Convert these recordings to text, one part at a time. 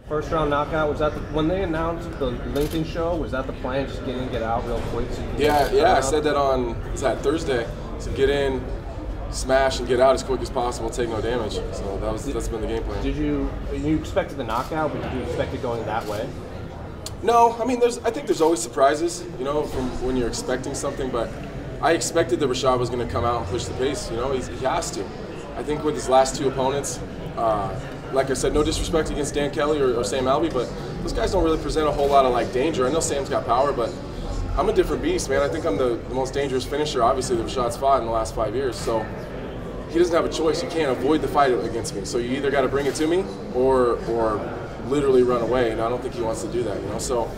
First round knockout, was that when they announced the Lincoln show, was that the plan, just get out real quick? So you can Yeah, I said that on, Thursday? So get in, smash, and get out as quick as possible, take no damage. So that's been the game plan. You expected the knockout, but did you expect it going that way? No, I mean, I think there's always surprises, from when you're expecting something, but I expected that Rashad was going to come out and push the pace, he has to. I think with his last two opponents, like I said, no disrespect against Dan Kelly or Sam Alvey, but those guys don't really present a whole lot of danger. I know Sam's got power, but I'm a different beast, man. I think I'm the most dangerous finisher, obviously, that Rashad's fought in the last 5 years. So he doesn't have a choice. You can't avoid the fight against me. So you either got to bring it to me or literally run away, and I don't think he wants to do that, So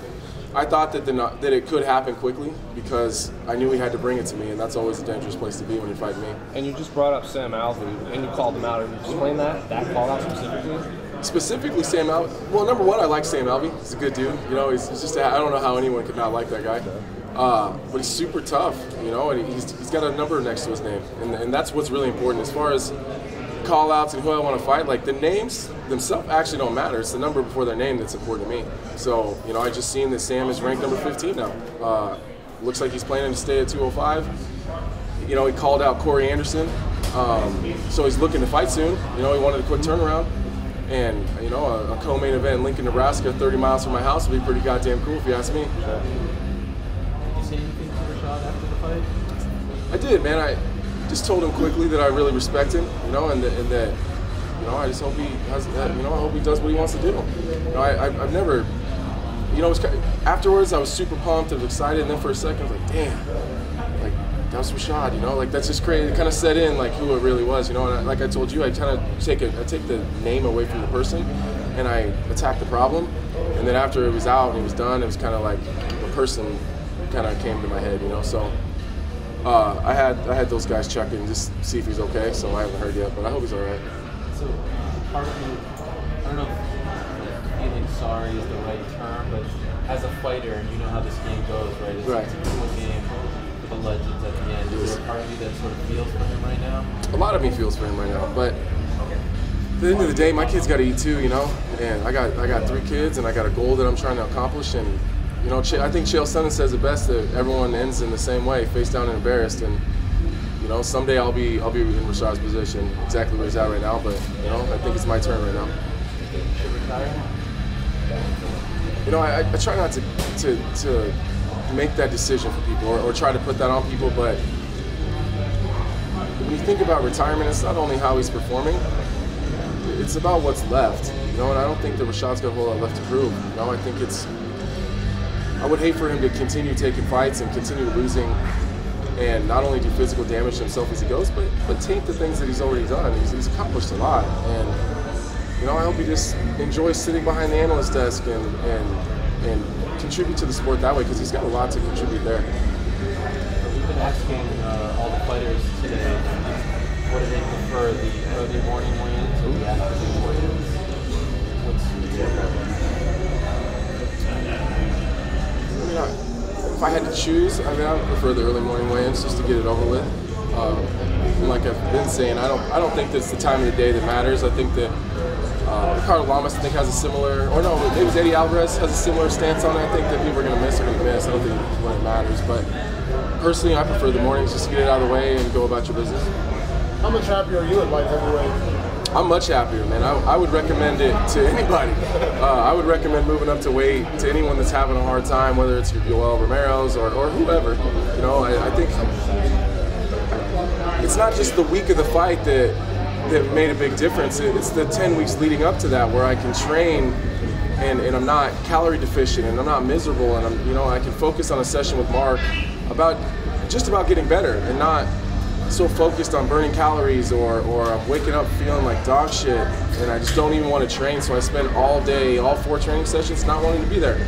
I thought that it could happen quickly because I knew he had to bring it to me, and that's always a dangerous place to be when you're fighting me. And you just brought up Sam Alvey, and you called him out. Can you explain that call out specifically? Specifically, Sam Alvey. Well, number one, I like Sam Alvey. He's a good dude. He's just I don't know how anyone could not like that guy. But he's super tough, and he's got a number next to his name, and that's what's really important as far as call-outs and who I want to fight. The names themselves actually don't matter. It's the number before their name that's important to me. So, I just seen that Sam is ranked number 15 now. Looks like he's planning to stay at 205. He called out Corey Anderson, so he's looking to fight soon. He wanted a quick turnaround. And, a co-main event in Lincoln, Nebraska, 30 miles from my house would be pretty goddamn cool if you ask me. Did you say anything to Rashad after the fight? I did, man. I just told him quickly that I really respect him, and that, I just hope he has, I hope he does what he wants to do. I've never, afterwards I was super pumped, I was excited, and then for a second I was like, damn, that was Rashad, that's just crazy. It kind of set in who it really was, and like I told you, I kind of take the name away from the person, and I attack the problem, and then after it was out and it was done, it was kind of like the person kind of came to my head, so. I had those guys check in just see if he's okay, so I haven't heard yet, but I hope he's all right. So part of you, I don't know if feeling sorry is the right term, but as a fighter, and you know how this game goes, right? It's a typical game for the legends at the end. Is there a part of you that sort of feels for him right now? A lot of me feels for him right now, but at the end of the day, my kids got to eat too, and I got 3 kids, and I got a goal that I'm trying to accomplish, and I think Chael Sonnen says it best that everyone ends in the same way, face down and embarrassed. And someday I'll be in Rashad's position, exactly where he's at right now. But I think it's my turn right now. I try not to make that decision for people or try to put that on people. But when you think about retirement, it's not only how he's performing; it's about what's left. And I don't think that Rashad's got a whole lot left to prove. I think I would hate for him to continue taking fights and continue losing and not only do physical damage to himself as he goes, but taint the things that he's already done. He's accomplished a lot. And, I hope he just enjoys sitting behind the analyst desk and contribute to the sport that way, because he's got a lot to contribute there. We've been asking all the fighters today, what do they prefer, the early morning weigh-ins or the afternoon weigh-ins? What's your preference? If I had to choose, I would prefer the early morning weigh-ins just to get it over with. And like I've been saying, I don't think that it's the time of the day that matters. I think that Ricardo Lamas, I think, has a similar, or no, it was Eddie Alvarez has a similar stance on it. I think that people are going to miss. I don't think when it matters. But personally, I prefer the mornings just to get it out of the way and go about your business. How much happier are you at light heavyweight? I'm much happier, man. I would recommend it to anybody. I would recommend moving up to weight to anyone that's having a hard time, whether it's Yoel Romero's or whoever. I think it's not just the week of the fight that made a big difference. It's the 10 weeks leading up to that where I can train and I'm not calorie deficient and I'm not miserable, and I can focus on a session with Mark about getting better and not so focused on burning calories or I'm waking up feeling like dog shit and I just don't even want to train, so I spend all day, all 4 training sessions not wanting to be there.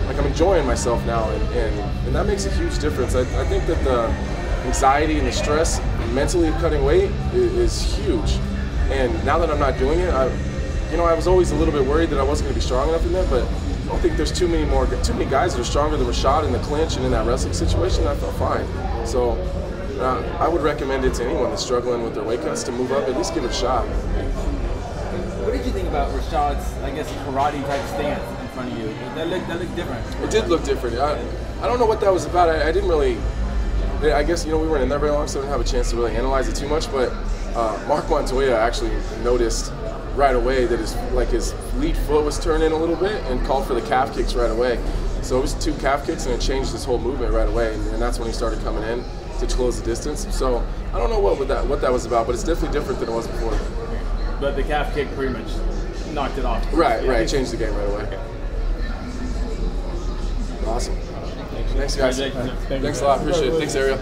I'm enjoying myself now, and that makes a huge difference. I think that the anxiety and the stress mentally of cutting weight is huge, and now that I'm not doing it, I was always a little bit worried that I wasn't going to be strong enough in there, but I don't think there's too many guys that are stronger than Rashad in the clinch and in that wrestling situation. I felt fine. So I would recommend it to anyone that's struggling with their weight cuts to move up, at least give it a shot. What did you think about Rashad's, I guess, karate type stance in front of you? That looked different. It did look different. I don't know what that was about. I didn't really. I guess we weren't in there very long, so I didn't have a chance to really analyze it too much. But Mark Montoya actually noticed right away that his lead foot was turned in a little bit and called for the calf kicks right away. So it was 2 calf kicks and it changed his whole movement right away, and that's when he started coming in to close the distance. So I don't know what that was about, but it's definitely different than it was before. But the calf kick pretty much knocked it off. Right, changed the game right away. Okay. Awesome. Thanks, guys. Thanks a lot. Appreciate it. Thanks, Ariel.